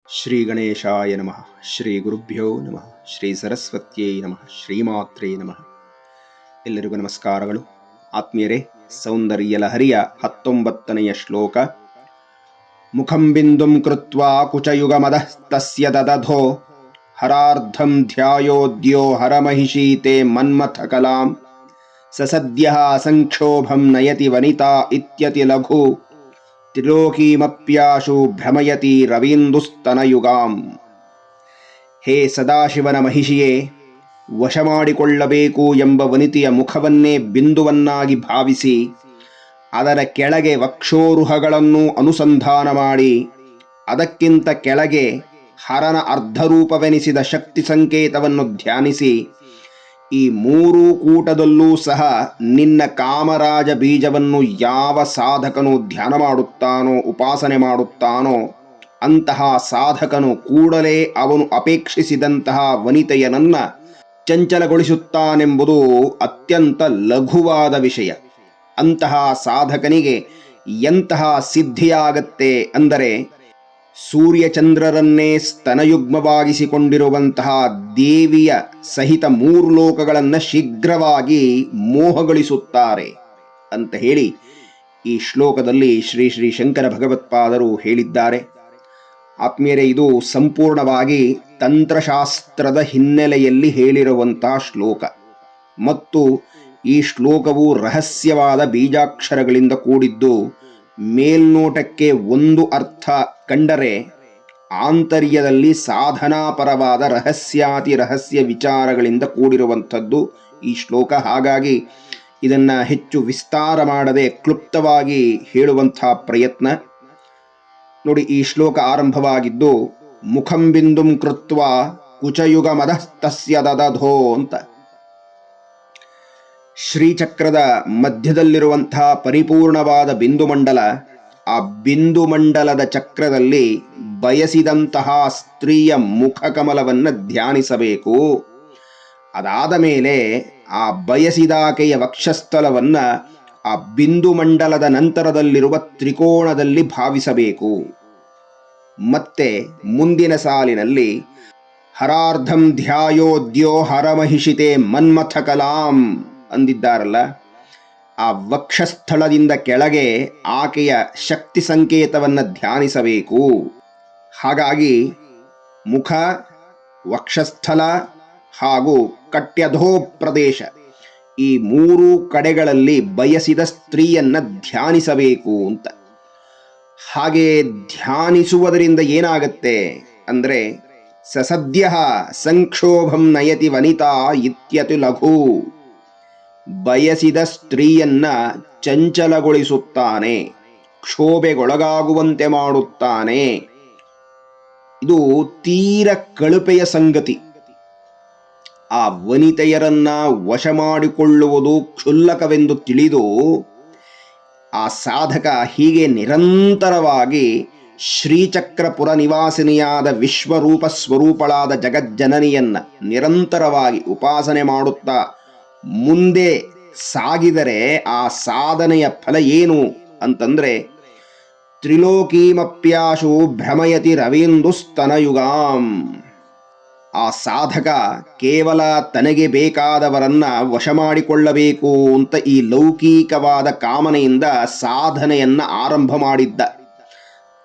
ಶ್ರೀ ಗಣೇಶಾಯ ನಮಃ. ಶ್ರೀ ಗುರುಭ್ಯೋ ನಮಃ. ಶ್ರೀ ಸರಸ್ವತ್ಯೈ ನಮಃ. ಶ್ರೀಮಾತ್ರೇ ನಮಃ. ಎಲ್ಲರಿಗೂ ನಮಸ್ಕಾರಗಳು. ಆತ್ಮೀಯರೇ, ಸೌಂದರ್ಯ ಲಹರಿಯ 19ನೆಯ ಶ್ಲೋಕ. ಮುಖಂ ಬಿಂದುಂ ಕೃತ್ವಾ ಕುಚಯುಗಮದಃ ತಸ್ಯ ದದಧೋ ಹರಾರ್ಧಂ ಧ್ಯಾಯೋದ್ಯೋ ಹರಮಹಿಷೀತೆ ಮನ್ಮಥ ಕಲಾಂ ಸಸದ್ಯಃ ಸಂಕ್ಷೋಭಂ ನಯತಿ ವನಿತಾ ಇತ್ಯತಿ ಲಘು ತ್ರಿಲೋಕೀಮಪ್ಯಾಶು ಭ್ರಮಯತಿ ರವೀಂದುಸ್ತನಯುಗಾಂ. ಹೇ ಸದಾಶಿವನ ಮಹಿಷಿಯೇ, ವಶ ಮಾಡಿಕೊಳ್ಳಬೇಕು ಎಂಬ ವನಿತೆಯ ಮುಖವನ್ನೇ ಬಿಂದುವನ್ನಾಗಿ ಭಾವಿಸಿ ಅದರ ಕೆಳಗೆ ವಕ್ಷೋರುಹಗಳನ್ನು ಅನುಸಂಧಾನ ಮಾಡಿ ಅದಕ್ಕಿಂತ ಕೆಳಗೆ ಹರನ ಅರ್ಧರೂಪವೆನಿಸಿದ ಶಕ್ತಿ ಸಂಕೇತವನ್ನು ಧ್ಯಾನಿಸಿ ಈ ಮೂರೂ ಕೂಟದಲ್ಲೂ ಸಹ ನಿನ್ನ ಕಾಮರಾಜ ಬೀಜವನ್ನು ಯಾವ ಸಾಧಕನು ಧ್ಯಾನ ಮಾಡುತ್ತಾನೋ, ಉಪಾಸನೆ ಮಾಡುತ್ತಾನೋ ಅಂತಹ ಸಾಧಕನು ಕೂಡಲೇ ಅವನು ಅಪೇಕ್ಷಿಸಿದಂತಹ ವನಿತೆಯನನ್ನ ಚಂಚಲಗೊಳಿಸುತ್ತಾನೆಂಬುದು ಅತ್ಯಂತ ಲಘುವಾದ ವಿಷಯ. ಅಂತಹ ಸಾಧಕನಿಗೆ ಎಂತಹ ಸಿದ್ಧಿಯಾಗತ್ತೆ ಅಂದರೆ, ಸೂರ್ಯಚಂದ್ರರನ್ನೇ ಸ್ತನಯುಗ್ಮವಾಗಿಸಿಕೊಂಡಿರುವಂತಹ ದೇವಿಯ ಸಹಿತ 3 ಲೋಕಗಳನ್ನು ಶೀಘ್ರವಾಗಿ ಮೋಹಗೊಳಿಸುತ್ತಾರೆ ಅಂತ ಹೇಳಿ ಈ ಶ್ಲೋಕದಲ್ಲಿ ಶ್ರೀ ಶ್ರೀ ಶಂಕರ ಭಗವತ್ಪಾದರು ಹೇಳಿದ್ದಾರೆ. ಆತ್ಮೀಯರೇ, ಇದು ಸಂಪೂರ್ಣವಾಗಿ ತಂತ್ರಶಾಸ್ತ್ರದ ಹಿನ್ನೆಲೆಯಲ್ಲಿ ಹೇಳಿರುವಂತಹ ಶ್ಲೋಕ ಮತ್ತು ಈ ಶ್ಲೋಕವು ರಹಸ್ಯವಾದ ಬೀಜಾಕ್ಷರಗಳಿಂದ ಕೂಡಿದ್ದು ಮೇಲ್ನೋಟಕ್ಕೆ ಒಂದು ಅರ್ಥ ಕಂಡರೆ ಆಂತರ್ಯದಲ್ಲಿ ಸಾಧನಾಪರವಾದ ರಹಸ್ಯಾತಿ ರಹಸ್ಯ ವಿಚಾರಗಳಿಂದ ಕೂಡಿರುವಂಥದ್ದು ಈ ಶ್ಲೋಕ. ಹಾಗಾಗಿ ಇದನ್ನು ಹೆಚ್ಚು ವಿಸ್ತಾರ ಮಾಡದೆ ಕ್ಲುಪ್ತವಾಗಿ ಹೇಳುವಂಥ ಪ್ರಯತ್ನ. ನೋಡಿ, ಈ ಶ್ಲೋಕ ಆರಂಭವಾಗಿದ್ದು ಮುಖಂ ಬಿಂದುಂ ಕೃತ್ವಾ ಕುಚಯುಗಮದಃ ತಸ್ಯ ದದಧೋ ಅಂತ. ಶ್ರೀಚಕ್ರದ ಮಧ್ಯದಲ್ಲಿರುವಂತಹ ಪರಿಪೂರ್ಣವಾದ ಬಿಂದುಮಂಡಲ, ಆ ಬಿಂದುಮಂಡಲದ ಚಕ್ರದಲ್ಲಿ ಬಯಸಿದಂತಹ ಸ್ತ್ರೀಯ ಮುಖಕಮಲವನ್ನು ಧ್ಯಾನಿಸಬೇಕು. ಅದಾದ ಮೇಲೆ ಆ ಬಯಸಿದಾಕೆಯ ವಕ್ಷಸ್ಥಲವನ್ನು ಆ ಬಿಂದುಮಂಡಲದ ನಂತರದಲ್ಲಿರುವ ತ್ರಿಕೋಣದಲ್ಲಿ ಭಾವಿಸಬೇಕು. ಮತ್ತೆ ಮುಂದಿನ ಸಾಲಿನಲ್ಲಿ ಹರಾರ್ಧಂ ಧ್ಯಾಯೋದ್ಯೋ ಹರಮಹಿಷಿತೆ ಮನ್ಮಥ ಕಲಾಂ ಅಂದಿದ್ದಾರಲ್ಲ, ಆ ವಕ್ಷಸ್ಥಳದಿಂದ ಕೆಳಗೆ ಆಕೆಯ ಶಕ್ತಿ ಸಂಕೇತವನ್ನು ಧ್ಯಾನಿಸಬೇಕು. ಹಾಗಾಗಿ ಮುಖ, ವಕ್ಷಸ್ಥಲ ಹಾಗೂ ಕಟ್ಯಧೋ ಪ್ರದೇಶ ಈ 3 ಕಡೆಗಳಲ್ಲಿ ಬಯಸಿದ ಸ್ತ್ರೀಯನ್ನ ಧ್ಯಾನಿಸಬೇಕು ಅಂತ. ಹಾಗೆ ಧ್ಯಾನಿಸುವುದರಿಂದ ಏನಾಗತ್ತೆ ಅಂದರೆ, ಸಸದ್ಯ ಸಂಕ್ಷೋಭಂ ನಯತಿ ವನಿತಾ ಇತ್ಯತಿ ಲಘು, ಬಯಸಿದ ಸ್ತ್ರೀಯನ್ನ ಚಂಚಲಗೊಳಿಸುತ್ತಾನೆ, ಕ್ಷೋಭೆಗೊಳಗಾಗುವಂತೆ ಮಾಡುತ್ತಾನೆ. ಇದು ತೀರ ಕಳಪೆಯ ಸಂಗತಿ. ಆ ವನಿತೆಯರನ್ನ ವಶ ಮಾಡಿಕೊಳ್ಳುವುದು ಕ್ಷುಲ್ಲಕವೆಂದು ತಿಳಿದು ಆ ಸಾಧಕ ಹೀಗೆ ನಿರಂತರವಾಗಿ ಶ್ರೀಚಕ್ರಪುರ ನಿವಾಸಿನಿಯಾದ ವಿಶ್ವರೂಪ ಸ್ವರೂಪಳಾದ ಜಗಜ್ಜನನಿಯನ್ನ ನಿರಂತರವಾಗಿ ಉಪಾಸನೆ ಮಾಡುತ್ತಾ ಮುಂದೆ ಸಾಗಿದರೆ ಆ ಸಾಧನೆಯ ಫಲ ಏನು ಅಂತಂದ್ರೆ, ತ್ರಿಲೋಕೀಮಪ್ಯಾಶು ಭ್ರಮಯತಿ ರವೀಂದುಸ್ತನಯುಗಾಂ. ಆ ಸಾಧಕ ಕೇವಲ ತನಗೆ ಬೇಕಾದವರನ್ನ ವಶ ಮಾಡಿಕೊಳ್ಳಬೇಕು ಅಂತ ಈ ಲೌಕಿಕವಾದ ಕಾಮನೆಯಿಂದ ಸಾಧನೆಯನ್ನ ಆರಂಭ ಮಾಡಿದ್ದ.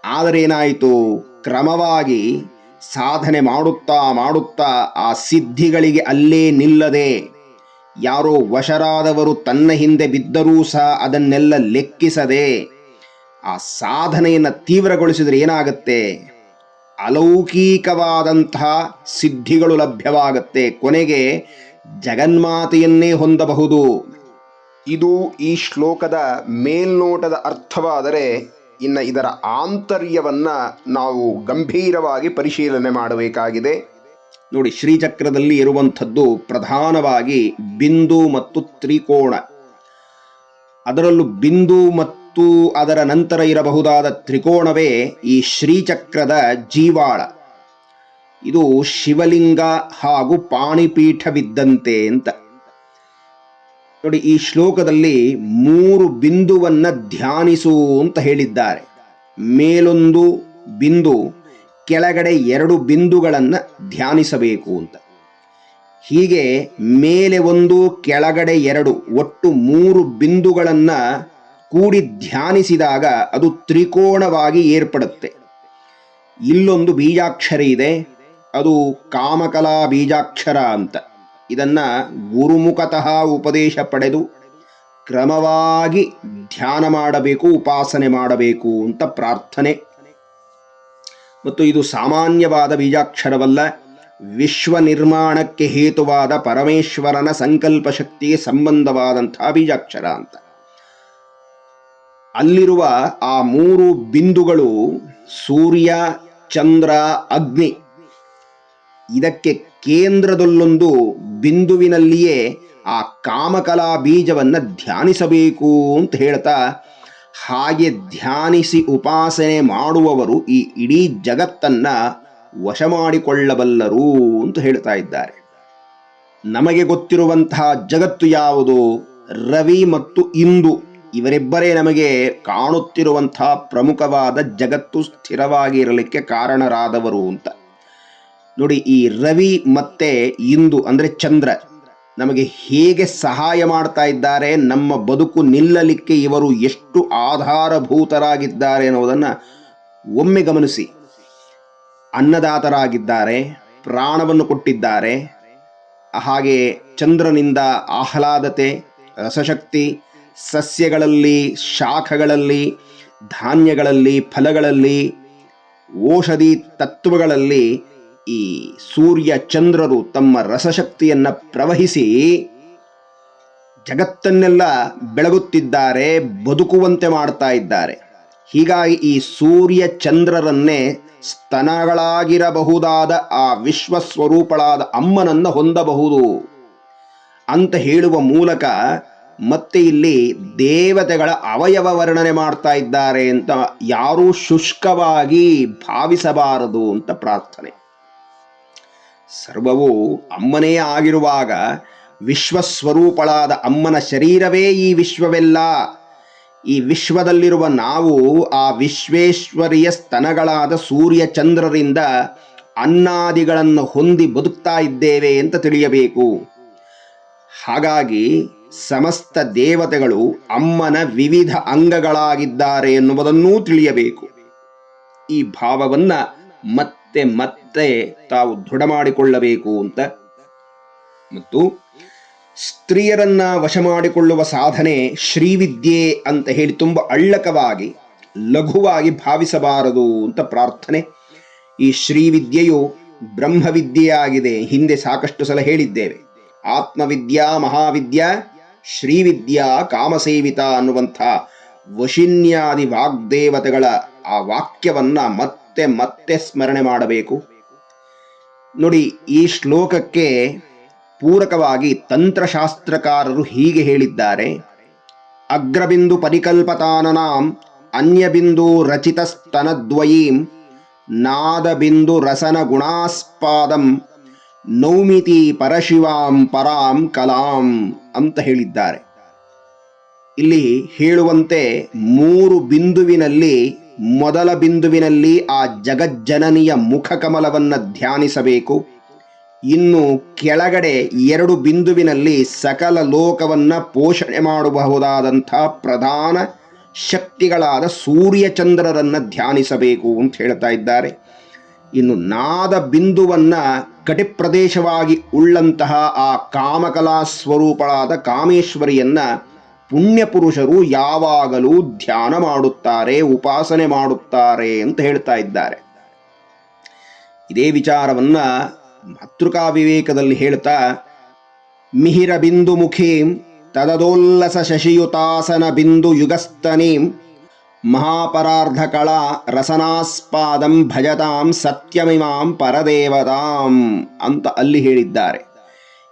ಆದರೇನಾಯಿತು, ಕ್ರಮವಾಗಿ ಸಾಧನೆ ಮಾಡುತ್ತಾ ಮಾಡುತ್ತಾ ಆ ಸಿದ್ಧಿಗಳಿಗೆ ಅಲ್ಲೇ ನಿಲ್ಲದೆ, ಯಾರೋ ವಶರಾದವರು ತನ್ನ ಹಿಂದೆ ಬಿದ್ದರೂ ಸಹ ಅದನ್ನೆಲ್ಲ ಲೆಕ್ಕಿಸದೆ ಆ ಸಾಧನೆಯನ್ನು ತೀವ್ರಗೊಳಿಸಿದರೆ ಏನಾಗುತ್ತೆ, ಅಲೌಕಿಕವಾದಂತಹ ಸಿದ್ಧಿಗಳು ಲಭ್ಯವಾಗುತ್ತೆ. ಕೊನೆಗೆ ಜಗನ್ಮಾತೆಯನ್ನೇ ಹೊಂದಬಹುದು. ಇದು ಈ ಶ್ಲೋಕದ ಮೇಲ್ನೋಟದ ಅರ್ಥವಾದರೆ, ಇನ್ನು ಇದರ ಆಂತರ್ಯವನ್ನ ನಾವು ಗಂಭೀರವಾಗಿ ಪರಿಶೀಲನೆ ಮಾಡಬೇಕಾಗಿದೆ. ನೋಡಿ, ಶ್ರೀಚಕ್ರದಲ್ಲಿ ಇರುವಂಥದ್ದು ಪ್ರಧಾನವಾಗಿ ಬಿಂದು ಮತ್ತು ತ್ರಿಕೋಣ. ಅದರಲ್ಲೂ ಬಿಂದು ಮತ್ತು ಅದರ ನಂತರ ಇರಬಹುದಾದ ತ್ರಿಕೋಣವೇ ಈ ಶ್ರೀಚಕ್ರದ ಜೀವಾಳ. ಇದು ಶಿವಲಿಂಗ ಹಾಗೂ ಪಾಣಿಪೀಠವಿದ್ದಂತೆ ಅಂತ. ನೋಡಿ, ಈ ಶ್ಲೋಕದಲ್ಲಿ 3 ಬಿಂದುವನ್ನ ಧ್ಯಾನಿಸು ಅಂತ ಹೇಳಿದ್ದಾರೆ. ಮೇಲೊಂದು ಬಿಂದು, ಕೆಳಗಡೆ 2 ಬಿಂದುಗಳನ್ನು ಧ್ಯಾನಿಸಬೇಕು ಅಂತ. ಹೀಗೆ ಮೇಲೆ 1 ಕೆಳಗಡೆ 2 ಒಟ್ಟು 3 ಬಿಂದುಗಳನ್ನು ಕೂಡಿ ಧ್ಯಾನಿಸಿದಾಗ ಅದು ತ್ರಿಕೋಣವಾಗಿ ಏರ್ಪಡುತ್ತೆ. ಇಲ್ಲೊಂದು ಬೀಜಾಕ್ಷರ ಇದೆ, ಅದು ಕಾಮಕಲಾ ಬೀಜಾಕ್ಷರ ಅಂತ. ಇದನ್ನು ಗುರುಮುಖತಃ ಉಪದೇಶ ಪಡೆದು ಕ್ರಮವಾಗಿ ಧ್ಯಾನ ಮಾಡಬೇಕು, ಉಪಾಸನೆ ಮಾಡಬೇಕು ಅಂತ ಪ್ರಾರ್ಥನೆ. ಮತ್ತು ಇದು ಸಾಮಾನ್ಯವಾದ ಬೀಜಾಕ್ಷರವಲ್ಲ, ವಿಶ್ವ ನಿರ್ಮಾಣಕ್ಕೆ ಹೇತುವಾದ ಪರಮೇಶ್ವರನ ಸಂಕಲ್ಪ ಶಕ್ತಿಗೆ ಸಂಬಂಧವಾದಂತಹ ಬೀಜಾಕ್ಷರ ಅಂತ. ಅಲ್ಲಿರುವ ಆ 3 ಬಿಂದುಗಳು ಸೂರ್ಯ, ಚಂದ್ರ, ಅಗ್ನಿ. ಇದಕ್ಕೆ ಕೇಂದ್ರದಲ್ಲೊಂದು ಬಿಂದುವಿನಲ್ಲಿಯೇ ಆ ಕಾಮಕಲಾ ಬೀಜವನ್ನು ಧ್ಯಾನಿಸಬೇಕು ಅಂತ ಹೇಳ್ತಾ, ಹಾಗೆ ಧ್ಯಾನಿಸಿ ಉಪಾಸನೆ ಮಾಡುವವರು ಈ ಇಡೀ ಜಗತ್ತನ್ನು ವಶ ಮಾಡಿಕೊಳ್ಳಬಲ್ಲರು ಅಂತ ಹೇಳ್ತಾ ಇದ್ದಾರೆ. ನಮಗೆ ಗೊತ್ತಿರುವಂತಹ ಜಗತ್ತು ಯಾವುದು? ರವಿ ಮತ್ತು ಇಂದು ಇವರಿಬ್ಬರೇ ನಮಗೆ ಕಾಣುತ್ತಿರುವಂತಹ ಪ್ರಮುಖವಾದ ಜಗತ್ತು ಸ್ಥಿರವಾಗಿರಲಿಕ್ಕೆ ಕಾರಣರಾದವರು ಅಂತ. ನೋಡಿ, ಈ ರವಿ ಮತ್ತೆ ಇಂದು ಅಂದರೆ ಚಂದ್ರ ನಮಗೆ ಹೇಗೆ ಸಹಾಯ ಮಾಡ್ತಾ ಇದ್ದಾರೆ, ನಮ್ಮ ಬದುಕು ನಿಲ್ಲಲಿಕ್ಕೆ ಇವರು ಎಷ್ಟು ಆಧಾರಭೂತರಾಗಿದ್ದಾರೆ ಅನ್ನೋದನ್ನು ಒಮ್ಮೆ ಗಮನಿಸಿ. ಅನ್ನದಾತರಾಗಿದ್ದಾರೆ, ಪ್ರಾಣವನ್ನು ಕೊಟ್ಟಿದ್ದಾರೆ. ಹಾಗೆ ಚಂದ್ರನಿಂದ ಆಹ್ಲಾದತೆ, ರಸಶಕ್ತಿ, ಸಸ್ಯಗಳಲ್ಲಿ, ಶಾಖಗಳಲ್ಲಿ, ಧಾನ್ಯಗಳಲ್ಲಿ, ಫಲಗಳಲ್ಲಿ, ಔಷಧಿ ತತ್ವಗಳಲ್ಲಿ ಈ ಸೂರ್ಯ ಚಂದ್ರರು ತಮ್ಮ ರಸಶಕ್ತಿಯನ್ನು ಪ್ರವಹಿಸಿ ಜಗತ್ತನ್ನೆಲ್ಲ ಬೆಳಗುತ್ತಿದ್ದಾರೆ, ಬದುಕುವಂತೆ ಮಾಡ್ತಾ ಇದ್ದಾರೆ. ಹೀಗಾಗಿ ಈ ಸೂರ್ಯ ಚಂದ್ರರನ್ನೇ ಸ್ತನಗಳಾಗಿರಬಹುದಾದ ಆ ವಿಶ್ವಸ್ವರೂಪಳಾದ ಅಮ್ಮನನ್ನು ಹೊಂದಬಹುದು ಅಂತ ಹೇಳುವ ಮೂಲಕ ಮತ್ತೆ ಇಲ್ಲಿ ದೇವತೆಗಳ ಅವಯವ ವರ್ಣನೆ ಮಾಡ್ತಾ ಇದ್ದಾರೆ ಅಂತ ಯಾರೂ ಶುಷ್ಕವಾಗಿ ಭಾವಿಸಬಾರದು ಅಂತ ಪ್ರಾರ್ಥನೆ. ಸರ್ವವು ಅಮ್ಮನೇ ಆಗಿರುವಾಗ ವಿಶ್ವಸ್ವರೂಪಳಾದ ಅಮ್ಮನ ಶರೀರವೇ ಈ ವಿಶ್ವವೆಲ್ಲ. ಈ ವಿಶ್ವದಲ್ಲಿರುವ ನಾವು ಆ ವಿಶ್ವೇಶ್ವರಿಯ ಸ್ತನಗಳಾದ ಸೂರ್ಯ ಚಂದ್ರರಿಂದ ಅನ್ನಾದಿಗಳನ್ನು ಹೊಂದಿ ಬದುಕ್ತಾ ಇದ್ದೇವೆ ಅಂತ ತಿಳಿಯಬೇಕು. ಹಾಗಾಗಿ ಸಮಸ್ತ ದೇವತೆಗಳು ಅಮ್ಮನ ವಿವಿಧ ಅಂಗಗಳಾಗಿದ್ದಾರೆ ಎನ್ನುವುದನ್ನೂ ತಿಳಿಯಬೇಕು. ಈ ಭಾವವನ್ನು ಮತ್ತೆ ಮತ್ತೆ ತಾವು ದೃಢ ಮಾಡಿಕೊಳ್ಳಬೇಕು ಅಂತ. ಮತ್ತು ಸ್ತ್ರೀಯರನ್ನ ವಶ ಮಾಡಿಕೊಳ್ಳುವ ಸಾಧನೆ ಶ್ರೀವಿದ್ಯೆ ಅಂತ ಹೇಳಿ ತುಂಬ ಅಳ್ಳಕವಾಗಿ ಲಘುವಾಗಿ ಭಾವಿಸಬಾರದು ಅಂತ ಪ್ರಾರ್ಥನೆ. ಈ ಶ್ರೀವಿದ್ಯೆಯು ಬ್ರಹ್ಮವಿದ್ಯೆಯಾಗಿದೆ. ಹಿಂದೆ ಸಾಕಷ್ಟು ಸಲ ಹೇಳಿದ್ದೇವೆ. ಆತ್ಮವಿದ್ಯಾ ಮಹಾವಿದ್ಯಾ ಶ್ರೀವಿದ್ಯಾ ಕಾಮಸೇವಿತ ಅನ್ನುವಂಥ ವಶಿನ್ಯಾದಿ ವಾಗ್ದೇವತೆಗಳ ಆ ವಾಕ್ಯವನ್ನ ಮತ್ತೆ ಮತ್ತೆ ಸ್ಮರಣೆ ಮಾಡಬೇಕು. ನೋಡಿ, ಈ ಶ್ಲೋಕಕ್ಕೆ ಪೂರಕವಾಗಿ ತಂತ್ರಶಾಸ್ತ್ರಕಾರರು ಹೀಗೆ ಹೇಳಿದ್ದಾರೆ. ಅಗ್ರಬಿಂದು ಪರಿಕಲ್ಪತಾನನಾಂ ಅನ್ಯಬಿಂದು ರಚಿತ ಸ್ತನದ್ವಯೀಂ ನಾದಬಿಂದು ರಸನ ಗುಣಾಸ್ಪಾದಂ ನೌಮಿತಿ ಪರಶಿವಾಂ ಪರಾಂ ಕಲಾಂ ಅಂತ ಹೇಳಿದ್ದಾರೆ. ಇಲ್ಲಿ ಹೇಳುವಂತೆ 3 ಬಿಂದುವಿನಲ್ಲಿ ಮೊದಲ ಬಿಂದುವಿನಲ್ಲಿ ಆ ಜಗಜ್ಜನನಿಯ ಮುಖಕಮಲವನ್ನು ಧ್ಯಾನಿಸಬೇಕು. ಇನ್ನು ಕೆಳಗಡೆ 2 ಬಿಂದುವಿನಲ್ಲಿ ಸಕಲ ಲೋಕವನ್ನು ಪೋಷಣೆ ಮಾಡಬಹುದಾದಂಥ ಪ್ರಧಾನ ಶಕ್ತಿಗಳಾದ ಸೂರ್ಯಚಂದ್ರರನ್ನು ಧ್ಯಾನಿಸಬೇಕು ಅಂತ ಹೇಳ್ತಾ ಇದ್ದಾರೆ. ಇನ್ನು ನಾದ ಬಿಂದುವನ್ನು ಕಟಿಪ್ರದೇಶವಾಗಿ ಉಳ್ಳಂತಹ ಆ ಕಾಮಕಲಾ ಸ್ವರೂಪಳಾದ ಕಾಮೇಶ್ವರಿಯನ್ನ ಪುಣ್ಯಪುರುಷರು ಯಾವಾಗಲೂ ಧ್ಯಾನ ಮಾಡುತ್ತಾರೆ, ಉಪಾಸನೆ ಮಾಡುತ್ತಾರೆ ಅಂತ ಹೇಳ್ತಾ ಇದ್ದಾರೆ. ಇದೇ ವಿಚಾರವನ್ನ ಮಾತೃಕಾ ವಿವೇಕದಲ್ಲಿ ಹೇಳ್ತಾ, ಮಿಹಿರ ಬಿಂದು ಮುಖೀಂ ತದದೋಲ್ಲಸ ಶಶಿಯುತಾಸನ ಬಿಂದು ಯುಗಸ್ತನೀಂ ಮಹಾಪರಾರ್ಧ ಕಳಾ ರಸನಾಸ್ಪಾದಂ ಭಜತಾಂ ಸತ್ಯಮಿಮಾಂ ಪರದೇವತಾಂ ಅಂತ ಅಲ್ಲಿ ಹೇಳಿದ್ದಾರೆ.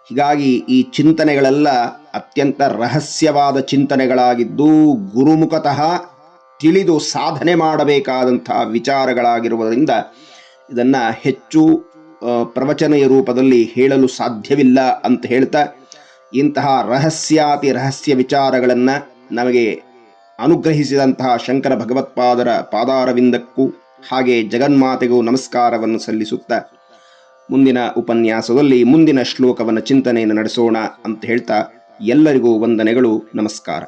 ಹೀಗಾಗಿ ಈ ಚಿಂತನೆಗಳೆಲ್ಲ ಅತ್ಯಂತ ರಹಸ್ಯವಾದ ಚಿಂತನೆಗಳಾಗಿದ್ದು ಗುರುಮುಖತಃ ತಿಳಿದು ಸಾಧನೆ ಮಾಡಬೇಕಾದಂತಹ ವಿಚಾರಗಳಾಗಿರುವುದರಿಂದ ಇದನ್ನು ಹೆಚ್ಚು ಪ್ರವಚನೆಯ ರೂಪದಲ್ಲಿ ಹೇಳಲು ಸಾಧ್ಯವಿಲ್ಲ ಅಂತ ಹೇಳ್ತಾ, ಇಂತಹ ರಹಸ್ಯಾತಿ ರಹಸ್ಯ ವಿಚಾರಗಳನ್ನು ನಮಗೆ ಅನುಗ್ರಹಿಸಿದಂತಹ ಶಂಕರ ಭಗವತ್ಪಾದರ ಪಾದಾರವಿಂದಕ್ಕೂ ಹಾಗೆ ಜಗನ್ಮಾತೆಗೂ ನಮಸ್ಕಾರವನ್ನು ಸಲ್ಲಿಸುತ್ತಾ ಮುಂದಿನ ಉಪನ್ಯಾಸದಲ್ಲಿ ಮುಂದಿನ ಶ್ಲೋಕವನ್ನು ಚಿಂತನೆಯನ್ನು ನಡೆಸೋಣ ಅಂತ ಹೇಳ್ತಾ ಎಲ್ಲರಿಗೂ ವಂದನೆಗಳು. ನಮಸ್ಕಾರ.